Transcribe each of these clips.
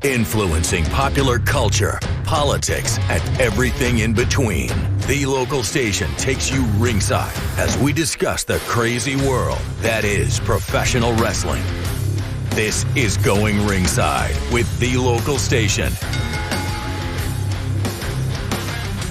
Influencing popular culture, politics, and everything in between. The local station takes you ringside as we discuss the crazy world that is professional wrestling. This is Going Ringside with The Local Station.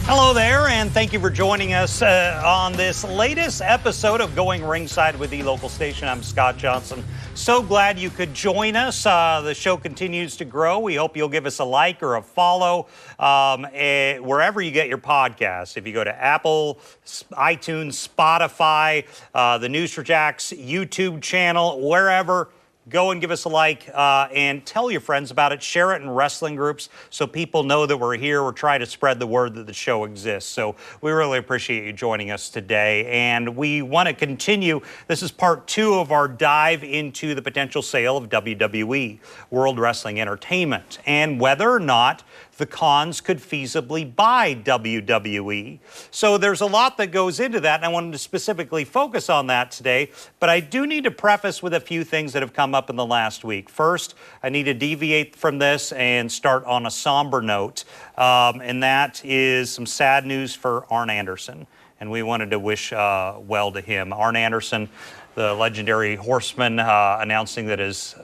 Hello there, and thank you for joining us on this latest episode of Going Ringside with The Local Station. I'm Scott Johnson. So glad you could join us. The show continues to grow. We hope you'll give us a like or a follow wherever you get your podcasts. If you go to Apple, iTunes, Spotify, the News for Jack's YouTube channel, wherever, go and give us a like and tell your friends about it. Share it in wrestling groups so people know that we're here. We're trying to spread the word that the show exists. So we really appreciate you joining us today. And we want to continue. This is part 2 of our dive into the potential sale of WWE, World Wrestling Entertainment, and whether or not the Khans could feasibly buy WWE. So there's a lot that goes into that, and I wanted to specifically focus on that today. But I do need to preface with a few things that have come up in the last week. First, I need to deviate from this and start on a somber note, and that is some sad news for Arn Anderson. And we wanted to wish well to him. Arn Anderson, the legendary horseman, announcing that his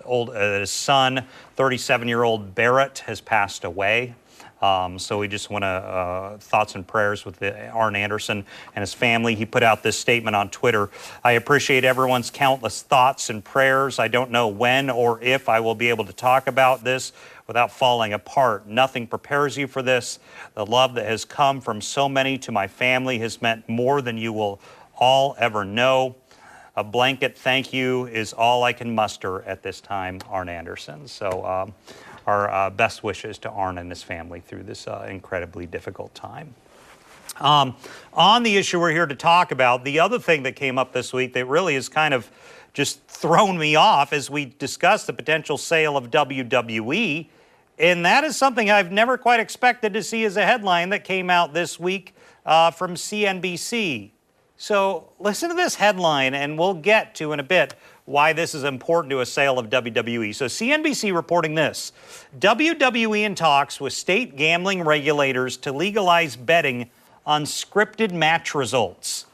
son, 37-year-old Barrett, has passed away. So we just want to thoughts and prayers with Arn Anderson and his family. He put out this statement on Twitter. I appreciate everyone's countless thoughts and prayers. I don't know when or if I will be able to talk about this without falling apart. Nothing prepares you for this. The love that has come from so many to my family has meant more than you will all ever know. A blanket thank you is all I can muster at this time, Arn Anderson. So our best wishes to Arn and his family through this incredibly difficult time. On the issue we're here to talk about, the other thing that came up this week that really has kind of just thrown me off as we discussed the potential sale of WWE, and that is something I've never quite expected to see as a headline that came out this week from CNBC. So listen to this headline, and we'll get to in a bit why this is important to a sale of WWE. So CNBC reporting this: WWE in talks with state gambling regulators to legalize betting on scripted match results.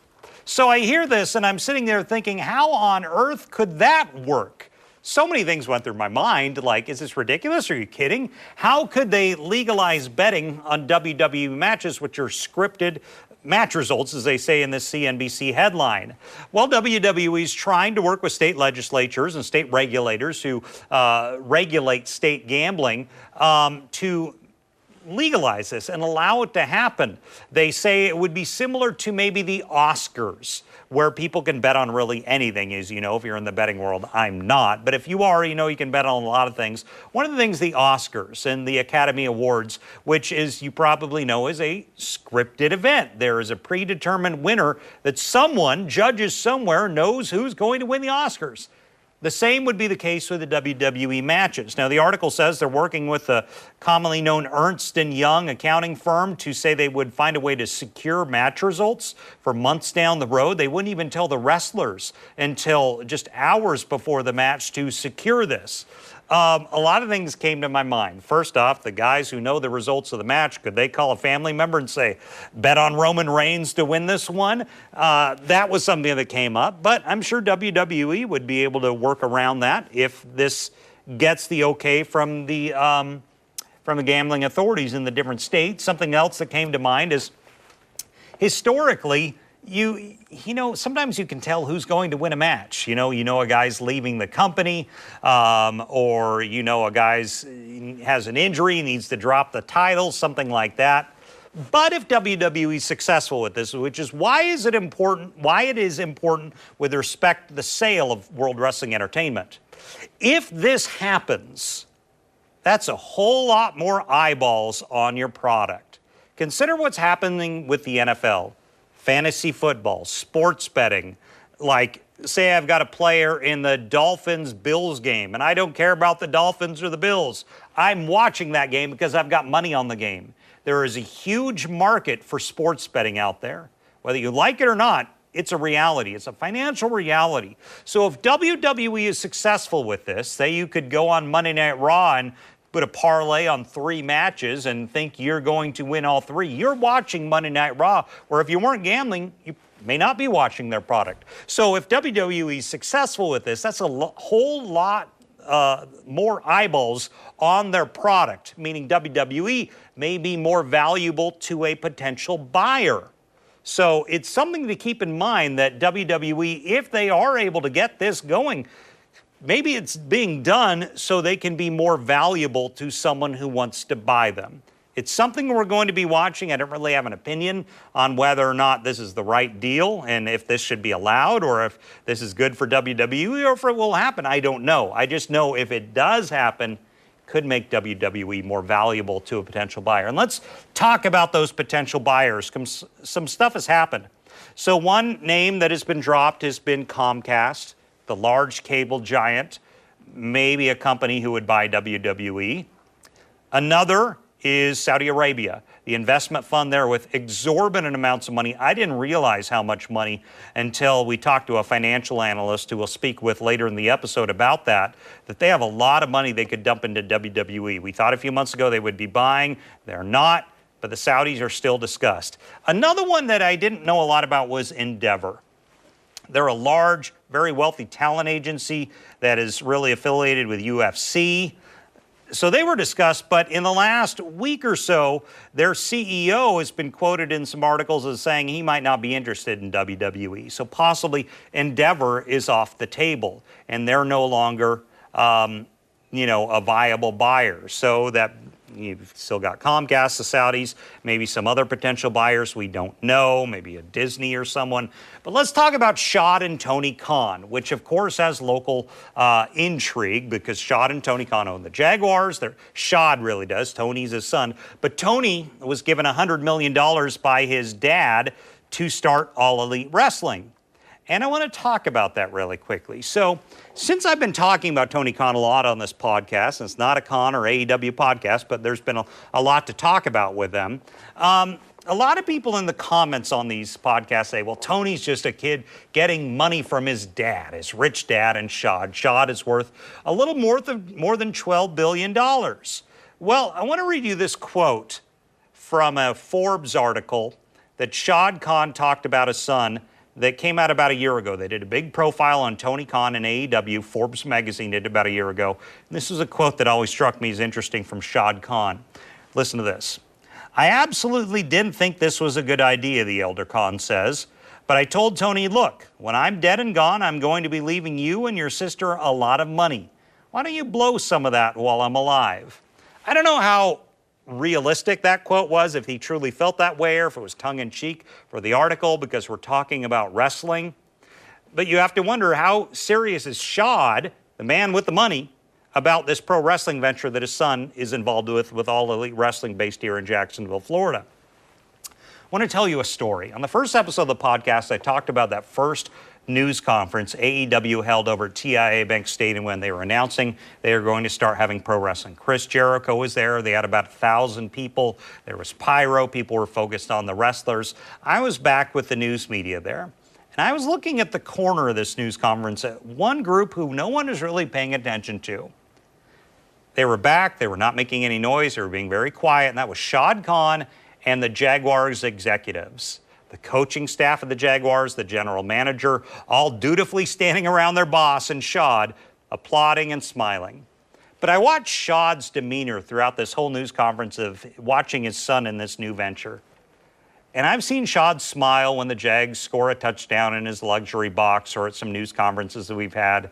So I hear this, and I'm sitting there thinking, how on earth could that work? So many things went through my mind, like, is this ridiculous? Are you kidding? How could they legalize betting on WWE matches, which are scripted match results, as they say in this CNBC headline? Well, WWE is trying to work with state legislatures and state regulators who regulate state gambling to legalize this and allow it to happen. They say it would be similar to maybe the Oscars, where people can bet on really anything. As you know, if you're in the betting world, I'm not. But if you are, you know you can bet on a lot of things. One of the things, the Oscars and the Academy Awards, which is, you probably know, is a scripted event. There is a predetermined winner that someone, judges somewhere, knows who's going to win the Oscars. The same would be the case with the WWE matches. Now, the article says they're working with the commonly known Ernst & Young accounting firm to say they would find a way to secure match results for months down the road. They wouldn't even tell the wrestlers until just hours before the match to secure this. A lot of things came to my mind. First off, the guys who know the results of the match, could they call a family member and say, bet on Roman Reigns to win this one? That was something that came up, but I'm sure WWE would be able to work around that if this gets the okay from the gambling authorities in the different states. Something else that came to mind is, historically, you know, sometimes you can tell who's going to win a match. You know a guy's leaving the company, or you know a guy's has an injury, needs to drop the title, something like that. But if WWE is successful with this, which is why it is important with respect to the sale of World Wrestling Entertainment, if this happens, that's a whole lot more eyeballs on your product. Consider what's happening with the NFL. Fantasy football, sports betting. Like, say I've got a player in the Dolphins-Bills game, and I don't care about the Dolphins or the Bills. I'm watching that game because I've got money on the game. There is a huge market for sports betting out there. Whether you like it or not, it's a reality. It's a financial reality. So if WWE is successful with this, say you could go on Monday Night Raw and put a parlay on 3 matches and think you're going to win all 3. You're watching Monday Night Raw, where if you weren't gambling, you may not be watching their product. So if WWE is successful with this, that's a whole lot more eyeballs on their product, meaning WWE may be more valuable to a potential buyer. So it's something to keep in mind that WWE, if they are able to get this going, maybe it's being done so they can be more valuable to someone who wants to buy them. It's something we're going to be watching. I don't really have an opinion on whether or not this is the right deal and if this should be allowed or if this is good for WWE or if it will happen. I don't know. I just know if it does happen, it could make WWE more valuable to a potential buyer. And let's talk about those potential buyers. Some stuff has happened. So one name that has been dropped has been Comcast, the large cable giant, maybe a company who would buy WWE. Another is Saudi Arabia, the investment fund there with exorbitant amounts of money. I didn't realize how much money until we talked to a financial analyst who we'll speak with later in the episode about that they have a lot of money they could dump into WWE. We thought a few months ago they would be buying. They're not, but the Saudis are still discussed. Another one that I didn't know a lot about was Endeavor. They're a large, very wealthy talent agency that is really affiliated with UFC. So they were discussed, but in the last week or so, their CEO has been quoted in some articles as saying he might not be interested in WWE. So possibly Endeavor is off the table, and they're no longer, a viable buyer. So that you've still got Comcast, the Saudis, maybe some other potential buyers we don't know, maybe a Disney or someone. But let's talk about Shad and Tony Khan, which of course has local intrigue because Shad and Tony Khan own the Jaguars. Shad really does. Tony's his son. But Tony was given $100 million by his dad to start All Elite Wrestling. And I want to talk about that really quickly. So since I've been talking about Tony Khan a lot on this podcast, and it's not a Khan or AEW podcast, but there's been a lot to talk about with them, a lot of people in the comments on these podcasts say, well, Tony's just a kid getting money from his dad, his rich dad and Shad. Shad is worth a little more than $12 billion. Well, I want to read you this quote from a Forbes article that Shad Khan talked about his son that came out about a year ago. They did a big profile on Tony Khan and AEW. Forbes magazine did about a year ago. And this is a quote that always struck me as interesting from Shad Khan. Listen to this. I absolutely didn't think this was a good idea, the elder Khan says. But I told Tony, look, when I'm dead and gone, I'm going to be leaving you and your sister a lot of money. Why don't you blow some of that while I'm alive? I don't know how realistic that quote was, if he truly felt that way or if it was tongue-in-cheek for the article because we're talking about wrestling. But you have to wonder, how serious is Shad, the man with the money, about this pro wrestling venture that his son is involved with All Elite Wrestling based here in Jacksonville, Florida. I want to tell you a story. On the first episode of the podcast, I talked about that first news conference AEW held over at TIAA Bank Stadium when they were announcing they are going to start having pro wrestling. Chris Jericho was there. They had about 1,000 people. There was pyro. People were focused on the wrestlers. I was back with the news media there, and I was looking at the corner of this news conference at one group who no one is really paying attention to. They were back. They were not making any noise. They were being very quiet, and that was Shad Khan and the Jaguars executives. The coaching staff of the Jaguars, the general manager, all dutifully standing around their boss and Shad, applauding and smiling. But I watched Shad's demeanor throughout this whole news conference of watching his son in this new venture. And I've seen Shad smile when the Jags score a touchdown in his luxury box or at some news conferences that we've had.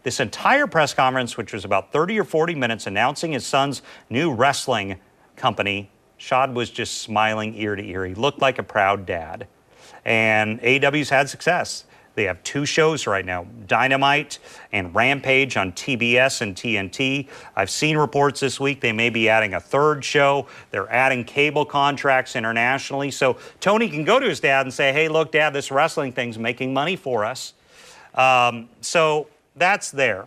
This entire press conference, which was about 30 or 40 minutes announcing his son's new wrestling company, Shad was just smiling ear to ear. He looked like a proud dad. And AEW's had success. They have 2 shows right now, Dynamite and Rampage on TBS and TNT. I've seen reports this week they may be adding a 3rd show. They're adding cable contracts internationally. So Tony can go to his dad and say, hey, look, Dad, this wrestling thing's making money for us. So that's there.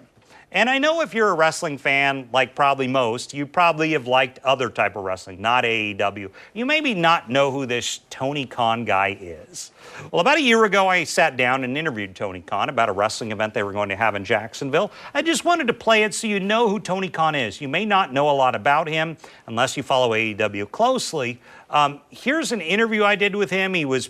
And I know if you're a wrestling fan, like probably most, you probably have liked other type of wrestling, not AEW. You maybe not know who this Tony Khan guy is. Well, about a year ago, I sat down and interviewed Tony Khan about a wrestling event they were going to have in Jacksonville. I just wanted to play it so you know who Tony Khan is. You may not know a lot about him unless you follow AEW closely. Here's an interview I did with him. He was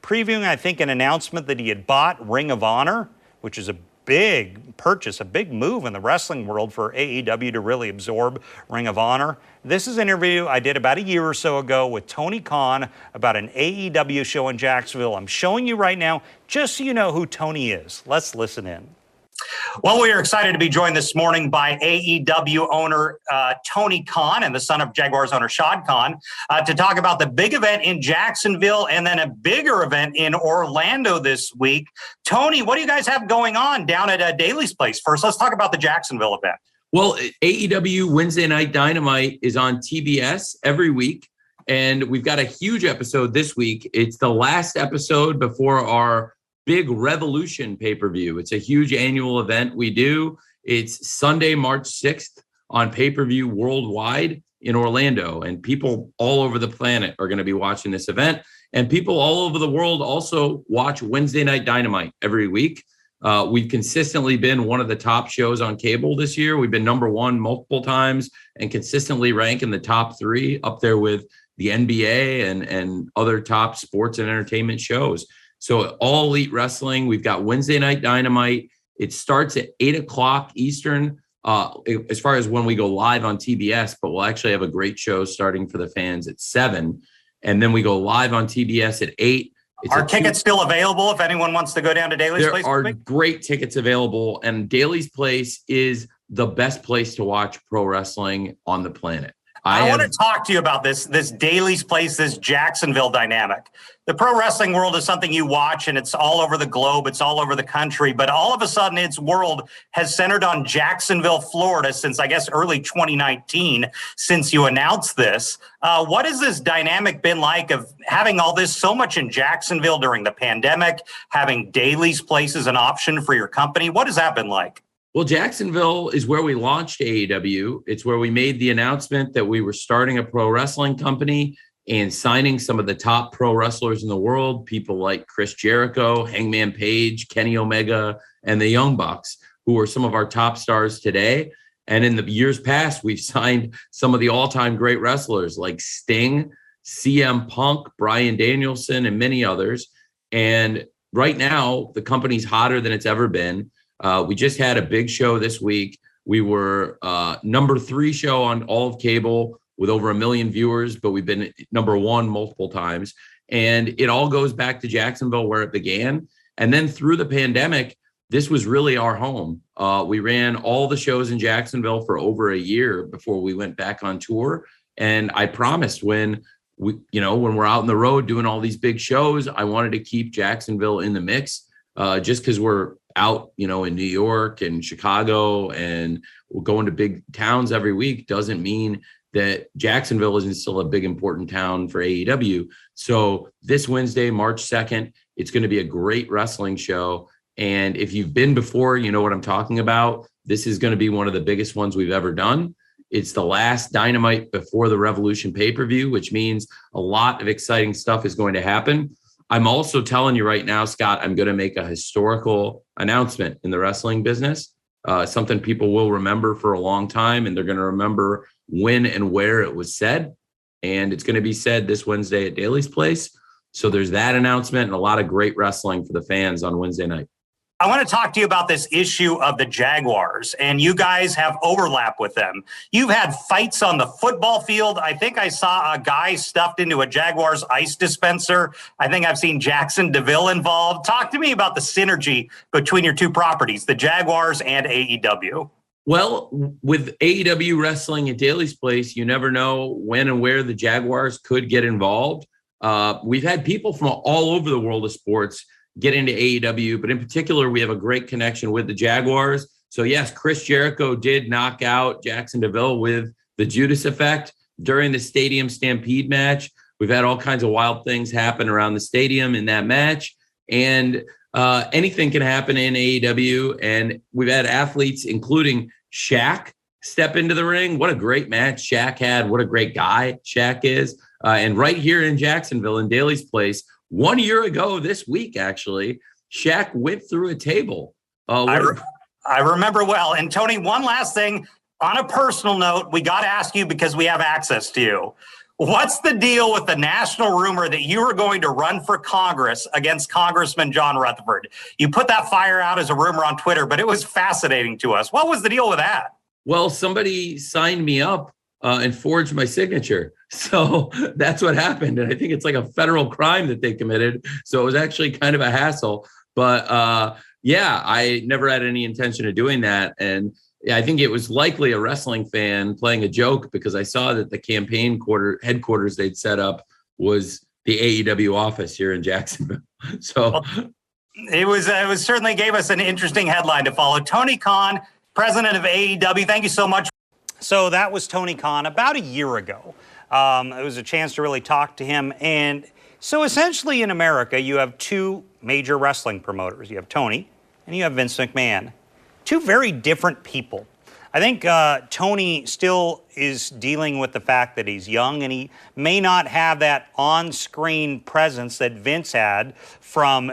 previewing, I think, an announcement that he had bought Ring of Honor, which is a big purchase, a big move in the wrestling world for AEW to really absorb Ring of Honor. This is an interview I did about a year or so ago with Tony Khan about an AEW show in Jacksonville. I'm showing you right now just so you know who Tony is. Let's listen in. Well, we are excited to be joined this morning by AEW owner Tony Khan and the son of Jaguars owner Shad Khan to talk about the big event in Jacksonville and then a bigger event in Orlando this week. Tony, what do you guys have going on down at Daly's Place? First, let's talk about the Jacksonville event. Well, AEW Wednesday Night Dynamite is on TBS every week, and we've got a huge episode this week. It's the last episode before our big Revolution pay-per-view. It's a huge annual event we do. It's Sunday, March 6th on pay-per-view worldwide in Orlando. And people all over the planet are going to be watching this event. And people all over the world also watch Wednesday Night Dynamite every week. We've consistently been one of the top shows on cable this year. We've been number one multiple times and consistently rank in the top 3 up there with the NBA and other top sports and entertainment shows. So All Elite Wrestling, we've got Wednesday Night Dynamite. It starts at 8 o'clock Eastern as far as when we go live on TBS, but we'll actually have a great show starting for the fans at 7. And then we go live on TBS at 8. Are tickets still available if anyone wants to go down to Daly's Place? There are great tickets available, and Daly's Place is the best place to watch pro wrestling on the planet. I want to talk to you about this Daly's Place, this Jacksonville dynamic. The pro wrestling world is something you watch, and it's all over the globe. It's all over the country. But all of a sudden, its world has centered on Jacksonville, Florida, since, I guess, early 2019, since you announced this. What has this dynamic been like of having all this so much in Jacksonville during the pandemic, having Daly's Place as an option for your company? What has that been like? Well, Jacksonville is where we launched AEW. It's where we made the announcement that we were starting a pro wrestling company and signing some of the top pro wrestlers in the world, people like Chris Jericho, Hangman Page, Kenny Omega, and the Young Bucks, who are some of our top stars today. And in the years past, we've signed some of the all-time great wrestlers like Sting, CM Punk, Bryan Danielson, and many others. And right now, the company's hotter than it's ever been. We just had a big show this week. We were number 3 show on all of cable with over 1 million viewers, but we've been number 1 multiple times. And it all goes back to Jacksonville where it began. And then through the pandemic, this was really our home. We ran all the shows in Jacksonville for over a year before we went back on tour. And I promised when we're out on the road doing all these big shows, I wanted to keep Jacksonville in the mix just because we're out, in New York and Chicago and we're going to big towns every week doesn't mean that Jacksonville isn't still a big, important town for AEW. So this Wednesday, March 2nd, it's going to be a great wrestling show. And if you've been before, you know what I'm talking about. This is going to be one of the biggest ones we've ever done. It's the last Dynamite before the Revolution pay-per-view, which means a lot of exciting stuff is going to happen. I'm also telling you right now, Scott, I'm going to make a historical announcement in the wrestling business, something people will remember for a long time, and they're going to remember when and where it was said. And it's going to be said this Wednesday at Daly's Place. So there's that announcement and a lot of great wrestling for the fans on Wednesday night. I want to talk to you about this issue of the Jaguars, and you guys have overlap with them. You've had fights on the football field. I think I saw a guy stuffed into a Jaguars ice dispenser. I think I've seen Jackson DeVille involved. Talk to me about the synergy between your two properties, the Jaguars and AEW. Well, with AEW wrestling at Daly's Place, you never know when and where the Jaguars could get involved. We've had people from all over the world of sports get into AEW, but in particular, we have a great connection with the Jaguars. So yes, Chris Jericho did knock out Jackson DeVille with the Judas effect during the Stadium Stampede match. We've had all kinds of wild things happen around the stadium in that match. And anything can happen in AEW. And we've had athletes, including Shaq, step into the ring. What a great match Shaq had. What a great guy Shaq is. And right here in Jacksonville, in Daly's Place, 1 year ago this week, actually, Shaq went through a table. I remember well. And Tony, one last thing. On a personal note, we got to ask you because we have access to you. What's the deal with the national rumor that you were going to run for Congress against Congressman John Rutherford? You put that fire out as a rumor on Twitter, but it was fascinating to us. What was the deal with that? Well, somebody signed me up and forged my signature. So that's what happened. And I think it's like a federal crime that they committed. So it was actually kind of a hassle. But yeah, I never had any intention of doing that. And I think it was likely a wrestling fan playing a joke because I saw that the campaign headquarters they'd set up was the AEW office here in Jacksonville. So it was certainly gave us an interesting headline to follow. Tony Khan, president of AEW, thank you so much. So that was Tony Khan about a year ago. It was a chance to really talk to him. And so essentially in America, you have two major wrestling promoters. You have Tony and you have Vince McMahon. Two very different people. I think Tony still is dealing with the fact that he's young and he may not have that on-screen presence that Vince had from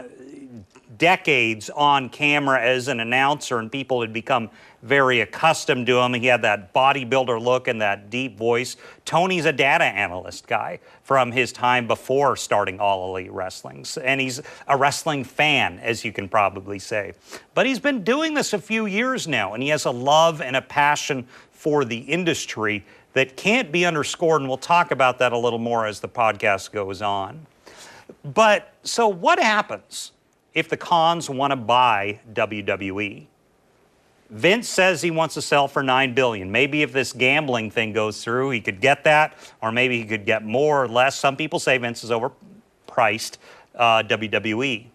decades on camera as an announcer, and people had become very accustomed to him. He had that bodybuilder look and that deep voice. Tony's a data analyst guy from his time before starting All Elite Wrestling. And he's a wrestling fan, as you can probably say. But he's been doing this a few years now, and he has a love and a passion for the industry that can't be underscored, and we'll talk about that a little more as the podcast goes on. But so what happens if the Khans want to buy WWE? Vince says he wants to sell for $9 billion. Maybe if this gambling thing goes through, he could get that, or maybe he could get more or less. Some people say Vince is overpriced WWE.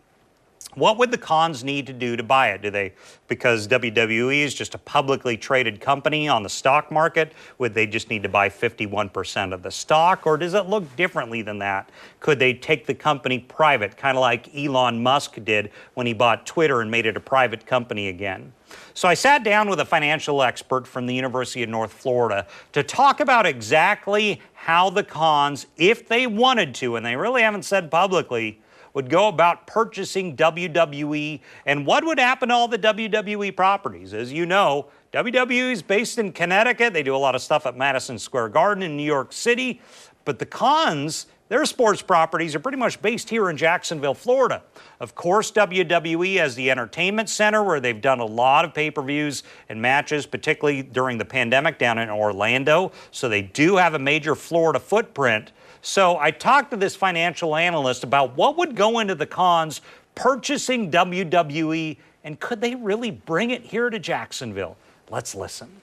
What would the Khans need to do to buy it? Because WWE is just a publicly traded company on the stock market, would they just need to buy 51% of the stock, or does it look differently than that? Could they take the company private, kind of like Elon Musk did when he bought Twitter and made it a private company again? So I sat down with a financial expert from the University of North Florida to talk about exactly how the Khans, if they wanted to, and they really haven't said publicly, would go about purchasing WWE and what would happen to all the WWE properties. As you know, WWE is based in Connecticut. They do a lot of stuff at Madison Square Garden in New York City. But the Khans, their sports properties are pretty much based here in Jacksonville, Florida. Of course, WWE has the entertainment center where they've done a lot of pay-per-views and matches, particularly during the pandemic down in Orlando. So they do have a major Florida footprint. So I talked to this financial analyst about what would go into the Khans purchasing WWE, and could they really bring it here to Jacksonville? Let's listen.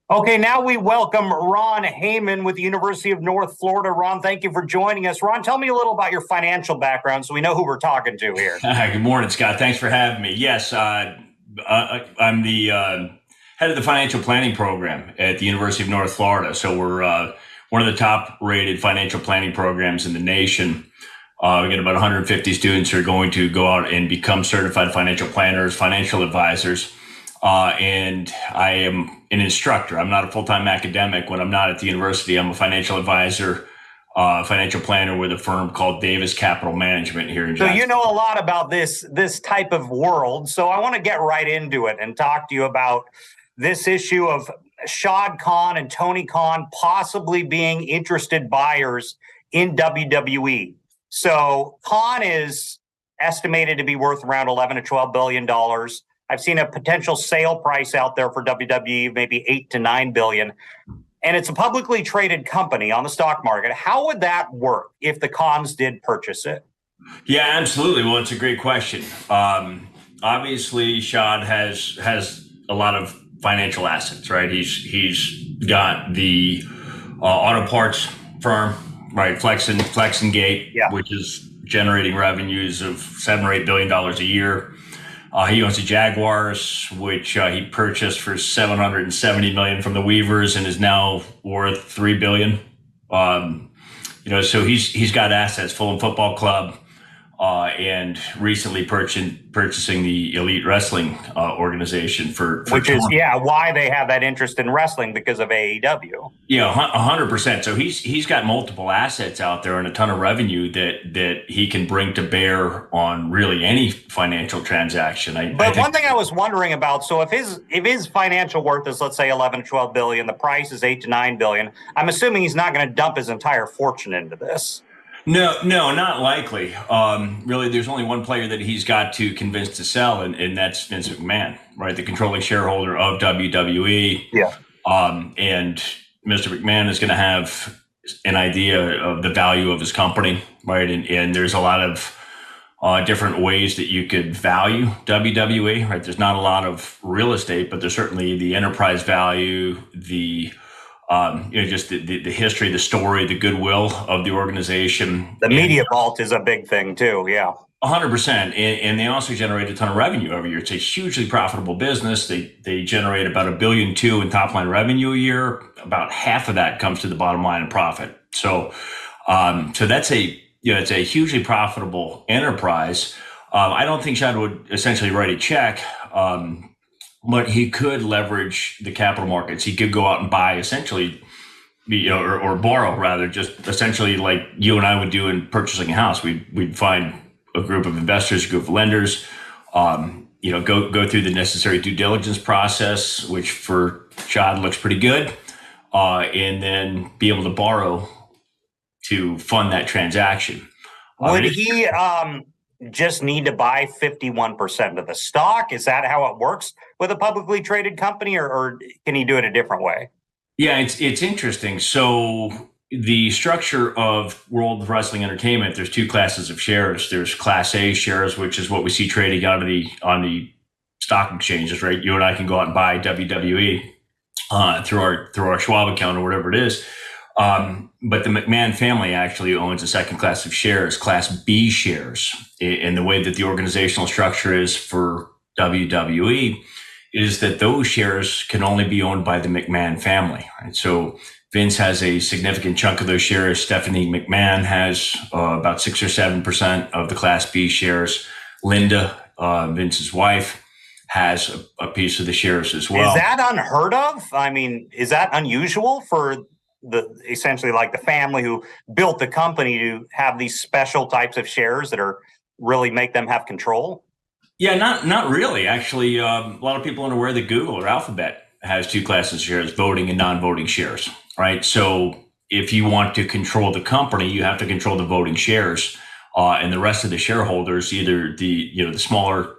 Okay, now we welcome Ron Heyman with the University of North Florida. Ron, thank you for joining us. Ron, tell me a little about your financial background so we know who we're talking to here. Good morning, Scott. Thanks for having me. Yes, I'm the head of the financial planning program at the University of North Florida. So we're one of the top-rated financial planning programs in the nation. We get about 150 students who are going to go out and become certified financial planners, financial advisors. And I am an instructor. I'm not a full-time academic. When I'm not at the university, I'm a financial advisor, financial planner with a firm called Davis Capital Management here in Jacksonville. So you know a lot about this type of world. So I want to get right into it and talk to you about this issue of Shad Khan and Tony Khan possibly being interested buyers in WWE. So Khan is estimated to be worth around $11 to $12 billion. I've seen a potential sale price out there for WWE, maybe $8 to $9 billion. And it's a publicly traded company on the stock market. How would that work if the Khans did purchase it? Yeah, absolutely. Well, it's a great question. Obviously, Shad has a lot of financial assets, right? He's got the auto parts firm, right? Flex and Gate, yeah, which is generating revenues of $7 or $8 billion a year. He owns the Jaguars, which he purchased for $770 million from the Weavers and is now worth $3 billion. So he's got assets. Fulham Football Club, and recently purchasing the Elite Wrestling organization for which is why they have that interest in wrestling, because of AEW. Yeah, 100%. So he's got multiple assets out there and a ton of revenue that he can bring to bear on really any financial transaction. One thing I was wondering about, so if his financial worth is, let's say, 11 to 12 billion, the price is 8 to 9 billion, I'm assuming he's not going to dump his entire fortune into this. No, not likely. Really, there's only one player that he's got to convince to sell, and that's Vince McMahon, right? The controlling shareholder of WWE. Yeah. And Mr. McMahon is going to have an idea of the value of his company, right? And there's a lot of different ways that you could value WWE, right? There's not a lot of real estate, but there's certainly the enterprise value, the just the history, the story, the goodwill of the organization. The media vault is a big thing too. Yeah. 100%. And they also generate a ton of revenue every year. It's a hugely profitable business. They generate about $1.2 billion in top line revenue a year. About half of that comes to the bottom line in profit. So that's it's a hugely profitable enterprise. I don't think Shad would essentially write a check. But he could leverage the capital markets. He could go out and buy essentially, or borrow rather, just essentially like you and I would do in purchasing a house. We'd find a group of investors, a group of lenders, go through the necessary due diligence process, which for Shad looks pretty good, and then be able to borrow to fund that transaction. Would he just need to buy 51% of the stock? Is that how it works with a publicly traded company, or can he do it a different way? Yeah, it's interesting. So the structure of World Wrestling Entertainment, there's two classes of shares. There's Class A shares, which is what we see trading on the stock exchanges, right? You and I can go out and buy WWE through our Schwab account or whatever it is. But the McMahon family actually owns a second class of shares, Class B shares. And the way that the organizational structure is for WWE is that those shares can only be owned by the McMahon family. Right? So Vince has a significant chunk of those shares. Stephanie McMahon has about 6 or 7% of the Class B shares. Linda, Vince's wife, has a piece of the shares as well. Is that unheard of? I mean, is that unusual for essentially like the family who built the company to have these special types of shares that are really make them have control? Yeah, not really. Actually, a lot of people aren't aware that Google or Alphabet has two classes of shares, voting and non-voting shares, right? So if you want to control the company, you have to control the voting shares, and the rest of the shareholders, either the smaller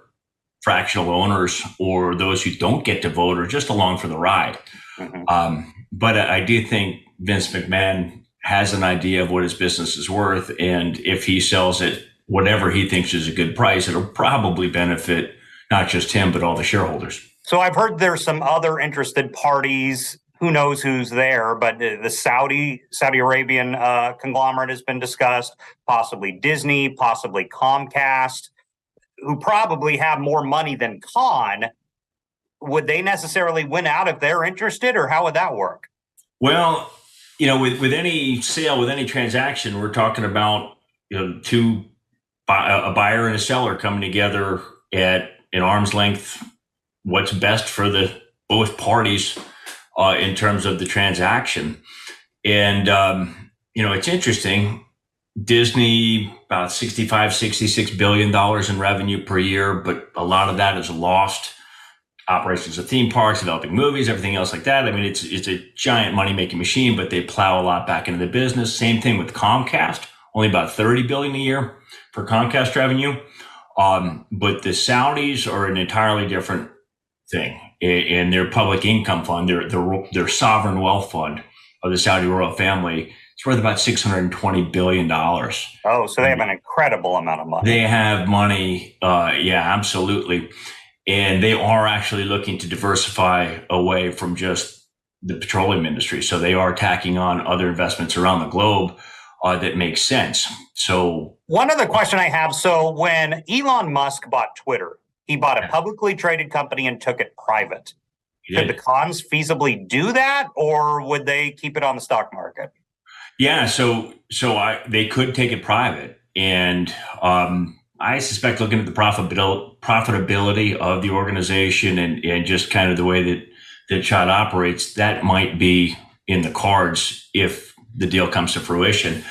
fractional owners or those who don't get to vote, are just along for the ride. Mm-hmm. But I do think Vince McMahon has an idea of what his business is worth. And if he sells it, whatever he thinks is a good price, it'll probably benefit not just him, but all the shareholders. So I've heard there's some other interested parties. Who knows who's there, but the Saudi Arabian conglomerate has been discussed, possibly Disney, possibly Comcast, who probably have more money than Khan. Would they necessarily win out if they're interested, or how would that work? Well, with any sale, with any transaction, we're talking about a buyer and a seller coming together at an arm's length. What's best for the both parties in terms of the transaction, and it's interesting. Disney, about $65-66 billion in revenue per year, but a lot of that is lost. Operations of theme parks, developing movies, everything else like that. I mean, it's a giant money-making machine, but they plow a lot back into the business. Same thing with Comcast, only about $30 billion a year for Comcast revenue. But the Saudis are an entirely different thing. In their public income fund, their sovereign wealth fund of the Saudi royal family, it's worth about $620 billion. Oh, so they have an incredible amount of money. They have money. Yeah, absolutely. And they are actually looking to diversify away from just the petroleum industry. So they are tacking on other investments around the globe that make sense. So one other question I have. So when Elon Musk bought Twitter, he bought a publicly traded company and took it private. Could the Khans feasibly do that, or would they keep it on the stock market? Yeah, so they could take it private. And I suspect, looking at the profitability of the organization and just kind of the way that Chad operates, that might be in the cards if the deal comes to fruition.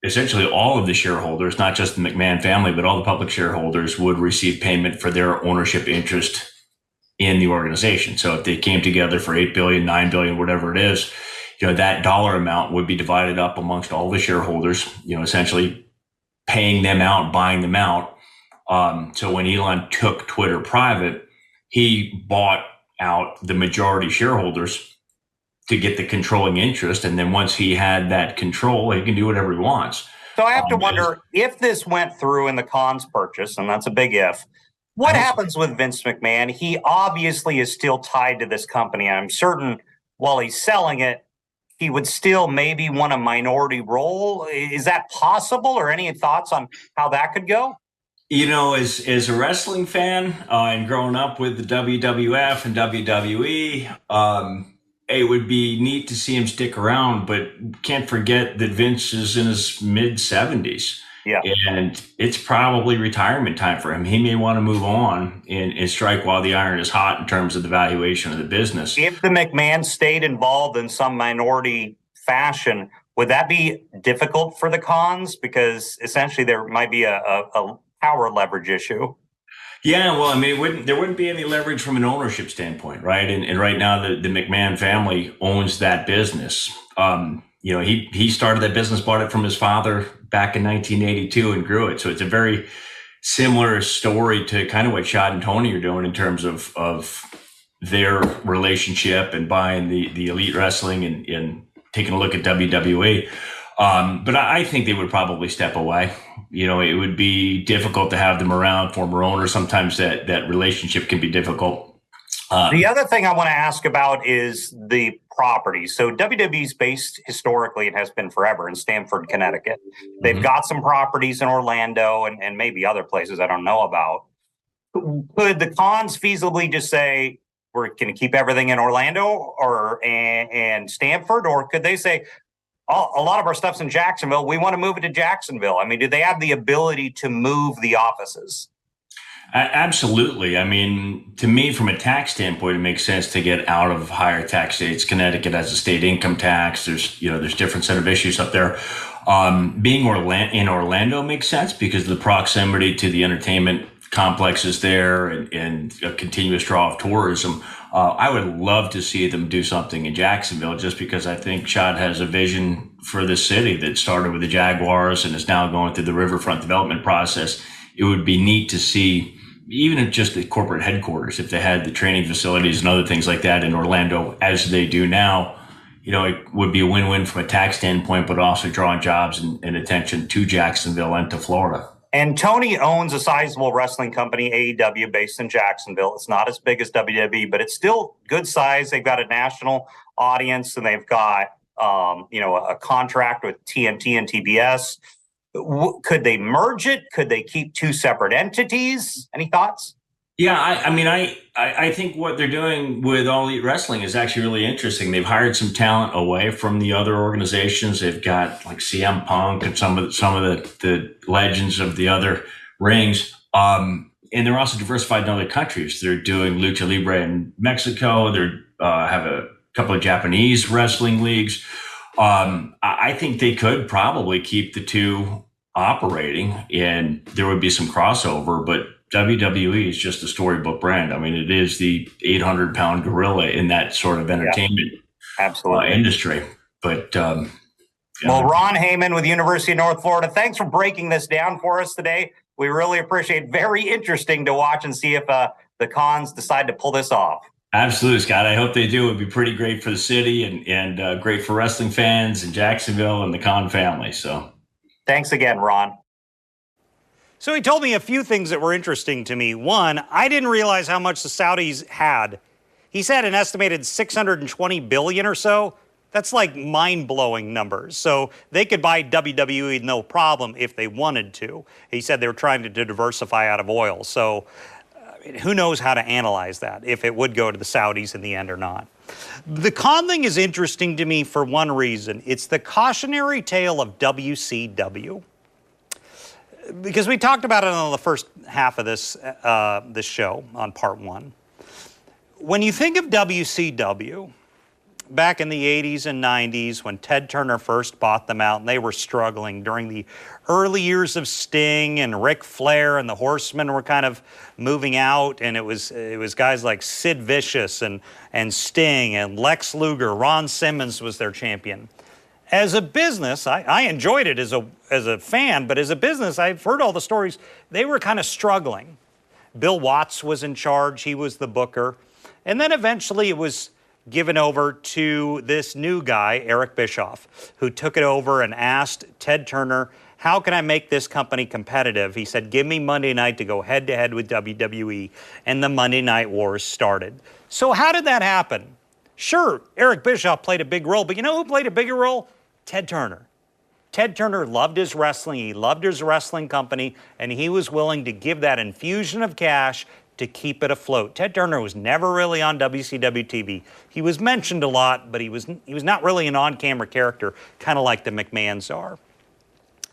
Essentially, all of the shareholders, not just the McMahon family, but all the public shareholders, would receive payment for their ownership interest in the organization. So if they came together for $8 billion, $9 billion, whatever it is, that dollar amount would be divided up amongst all the shareholders, essentially paying them out, buying them out. So when Elon took Twitter private, he bought out the majority shareholders to get the controlling interest. And then once he had that control, he can do whatever he wants. So I have to wonder, if this went through in the Cons purchase, and that's a big if, what happens with Vince McMahon? He obviously is still tied to this company. I'm certain while he's selling it, he would still maybe want a minority role. Is that possible, or any thoughts on how that could go? As a wrestling fan and growing up with the WWF and WWE, it would be neat to see him stick around, but can't forget that Vince is in his mid-70s. Yeah. And it's probably retirement time for him. He may want to move on and strike while the iron is hot in terms of the valuation of the business. If the McMahon stayed involved in some minority fashion, would that be difficult for the Cons? Because essentially there might be a power leverage issue. Yeah, well, I mean, there wouldn't be any leverage from an ownership standpoint, right? And right now, the McMahon family owns that business. He started that business, bought it from his father back in 1982, and grew it. So it's a very similar story to kind of what Chad and Tony are doing in terms of their relationship and buying the Elite Wrestling and taking a look at WWE. But I think they would probably step away. It would be difficult to have them around, former owners. Sometimes that relationship can be difficult. The other thing I want to ask about is the property. So WWE's based historically, it has been forever, in Stamford, Connecticut. They've got some properties in Orlando and maybe other places I don't know about. Could the Cons feasibly just say, we're going to keep everything in Orlando and Stamford? Or could they say, a lot of our stuff's in Jacksonville, we want to move it to Jacksonville? I mean, do they have the ability to move the offices? Absolutely. I mean, to me, from a tax standpoint, it makes sense to get out of higher tax states. Connecticut has a state income tax. There's different set of issues up there. Being in Orlando makes sense because of the proximity to the entertainment complexes there and a continuous draw of tourism. I would love to see them do something in Jacksonville, just because I think Chad has a vision for the city that started with the Jaguars and is now going through the riverfront development process. It would be neat to see, even at just the corporate headquarters, if they had the training facilities and other things like that in Orlando as they do now. It would be a win-win from a tax standpoint, but also drawing jobs and attention to Jacksonville and to Florida. And Tony owns a sizable wrestling company, AEW, based in Jacksonville. It's not as big as WWE, but it's still good size. They've got a national audience, and they've got a contract with TNT and TBS. Could they merge it? Could they keep two separate entities? Any thoughts? Yeah, I think what they're doing with All Elite Wrestling is actually really interesting. They've hired some talent away from the other organizations. They've got like CM Punk and some of the legends of the other rings. And they're also diversified in other countries. They're doing Lucha Libre in Mexico. They have a couple of Japanese wrestling leagues. I think they could probably keep the two operating, and there would be some crossover, but WWE is just a storybook brand. I mean, it is the 800-pound gorilla in that sort of entertainment industry. But Ron Heyman with University of North Florida, thanks for breaking this down for us today. We really appreciate it. Very interesting to watch and see if the Cons decide to pull this off. Absolutely, Scott. I hope they do. It would be pretty great for the city and great for wrestling fans in Jacksonville and the Con family. So thanks again, Ron. So he told me a few things that were interesting to me. One, I didn't realize how much the Saudis had. He said an estimated $620 billion or so. That's like mind-blowing numbers. So they could buy WWE no problem if they wanted to. He said they were trying to diversify out of oil. So who knows how to analyze that, if it would go to the Saudis in the end or not. The Khan thing is interesting to me for one reason. It's the cautionary tale of WCW. Because we talked about it on the first half of this show on part 1. When you think of WCW, back in the 80s and 90s when Ted Turner first bought them out and they were struggling during the early years of Sting and Ric Flair and the Horsemen were kind of moving out, and it was guys like Sid Vicious and Sting and Lex Luger. Ron Simmons was their champion. As a business, I enjoyed it as a fan, but as a business, I've heard all the stories. They were kind of struggling. Bill Watts was in charge. He was the booker. And then eventually it was given over to this new guy, Eric Bischoff, who took it over and asked Ted Turner, how can I make this company competitive? He said, give me Monday night to go head-to-head with WWE, and the Monday Night Wars started. So how did that happen? Sure, Eric Bischoff played a big role, but you know who played a bigger role? Ted Turner. Ted Turner loved his wrestling, he loved his wrestling company, and he was willing to give that infusion of cash to keep it afloat. Ted Turner was never really on WCW TV. He was mentioned a lot, but he was not really an on-camera character, kind of like the McMahons are.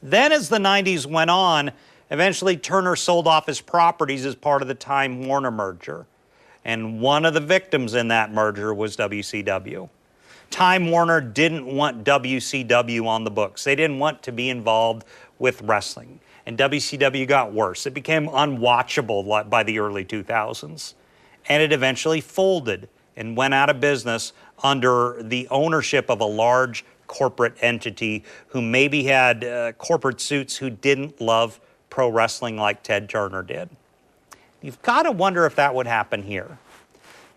Then as the 90s went on, eventually Turner sold off his properties as part of the Time Warner merger. And one of the victims in that merger was WCW. Time Warner didn't want WCW on the books. They didn't want to be involved with wrestling. And WCW got worse. It became unwatchable by the early 2000s. And it eventually folded and went out of business under the ownership of a large corporate entity who maybe had corporate suits who didn't love pro wrestling like Ted Turner did. You've got to wonder if that would happen here.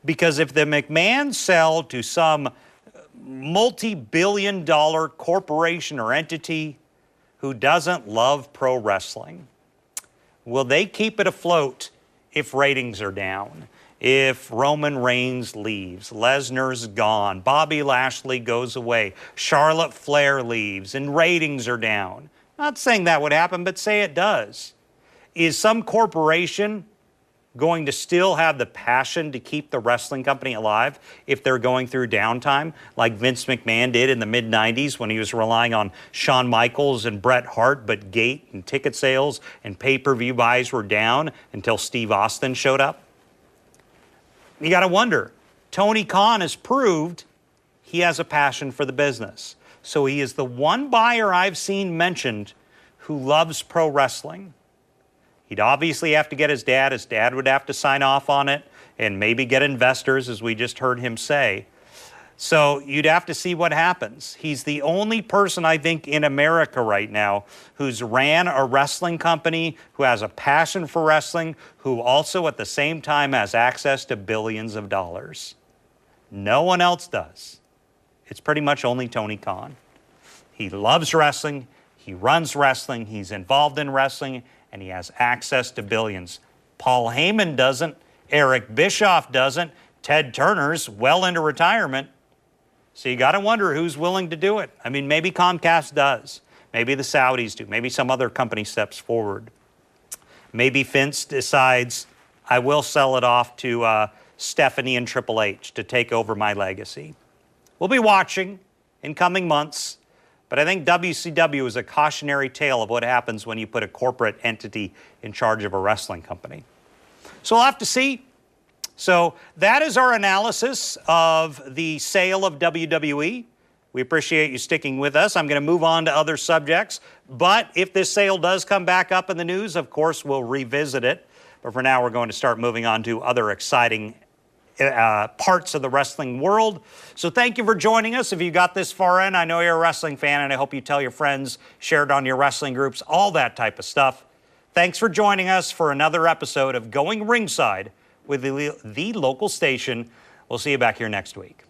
Because if the McMahons sell to some multi-billion-dollar corporation or entity who doesn't love pro wrestling, will they keep it afloat if ratings are down? If Roman Reigns leaves, Lesnar's gone, Bobby Lashley goes away, Charlotte Flair leaves, and ratings are down. Not saying that would happen, but say it does. Is some corporation going to still have the passion to keep the wrestling company alive if they're going through downtime like Vince McMahon did in the mid-90s when he was relying on Shawn Michaels and Bret Hart, but gate and ticket sales and pay-per-view buys were down until Steve Austin showed up? You got to wonder. Tony Khan has proved he has a passion for the business. So he is the one buyer I've seen mentioned who loves pro wrestling. He'd obviously have to get his dad. His dad would have to sign off on it and maybe get investors, as we just heard him say. So you'd have to see what happens. He's the only person, I think, in America right now who's ran a wrestling company, who has a passion for wrestling, who also at the same time has access to billions of dollars. No one else does. It's pretty much only Tony Khan. He loves wrestling. He runs wrestling. He's involved in wrestling. And he has access to billions. Paul Heyman doesn't. Eric Bischoff doesn't. Ted Turner's well into retirement. So you got to wonder who's willing to do it. I mean, maybe Comcast does. Maybe the Saudis do. Maybe some other company steps forward. Maybe Vince decides, I will sell it off to Stephanie and Triple H to take over my legacy. We'll be watching in coming months. But I think WCW is a cautionary tale of what happens when you put a corporate entity in charge of a wrestling company. So we'll have to see. So that is our analysis of the sale of WWE. We appreciate you sticking with us. I'm going to move on to other subjects. But if this sale does come back up in the news, of course, we'll revisit it. But for now, we're going to start moving on to other exciting parts of the wrestling world. So thank you for joining us. If you got this far in, I know you're a wrestling fan, and I hope you tell your friends, share it on your wrestling groups, all that type of stuff. Thanks for joining us for another episode of Going Ringside with the local station. We'll see you back here next week.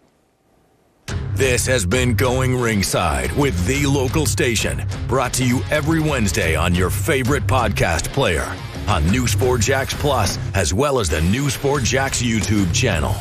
This has been Going Ringside with the local station, brought to you every Wednesday on your favorite podcast player, on News4Jax Plus, as well as the News4Jax YouTube channel.